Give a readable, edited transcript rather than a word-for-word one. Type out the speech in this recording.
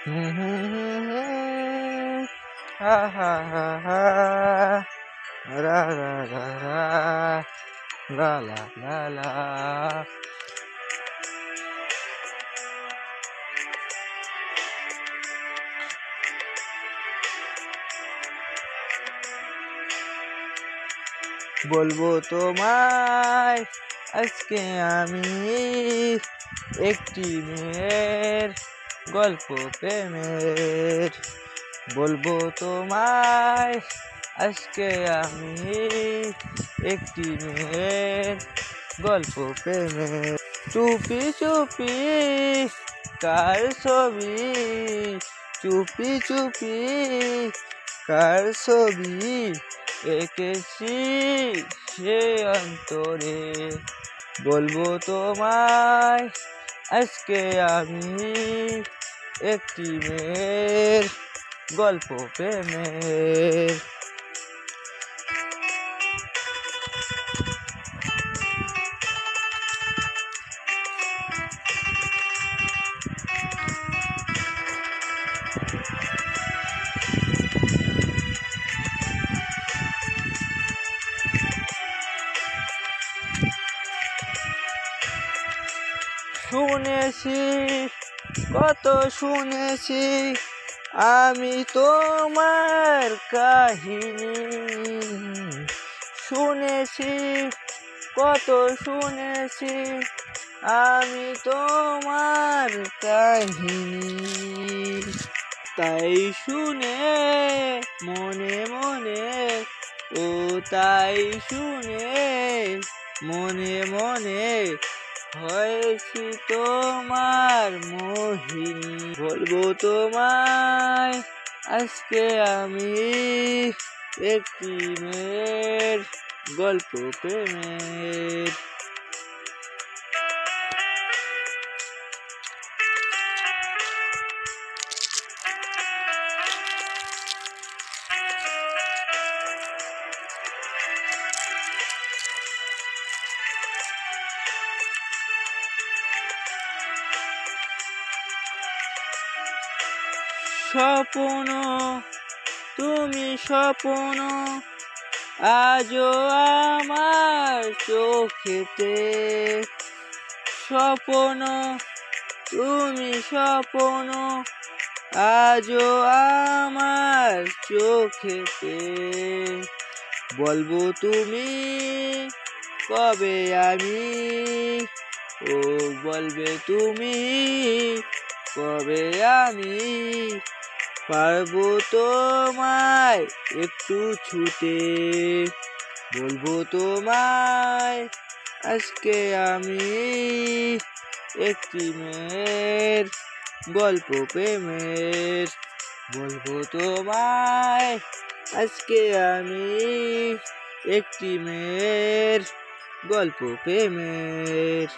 হুম হুম হুম হুম, হা হা হা হা, রা রা রা রা, লা লা লা লা। বলবো তোমায় আজকে আমি একটি মেয়ের গল্প প্রেমের। বলবো তোমায় আজকে আমি একটি মেয়ের গল্প প্রেমের। চুপি চুপি কার ছবি, চুপি চুপি কার ছবি এঁকেছি সে অন্তরে। বলবো তোমায় আজকে আমি একটি মেয়ের গল্প প্রেমের। শুনেছি কত শুনেছি আমি তোমার কাহিনী, শুনেছি কত শুনেছি আমি তোমার কাহিনী। তাই শুনে মনে মনে, ও তাই শুনে মনে মনে হয়েছি তোমার মোহিনী। বলবো তোমায় আজকে আমি একটি মেয়ের গল্প প্রেমের। স্বপ্ন তুমি স্বপ্ন আজও আমার চোখেতে, স্বপ্ন তুমি স্বপ্ন আজও আমার চোখেতে। বলবো তুমি কবে আমি, ও বলবে তুমি কবে আমি পারবো তোমায় একটু ছুতে। বলবো তোমায় আজকে আমি একটি মেয়ের গল্প প্রেমের। বলবো তোমায় আজকে আমি একটি মেয়ের গল্প প্রেমের।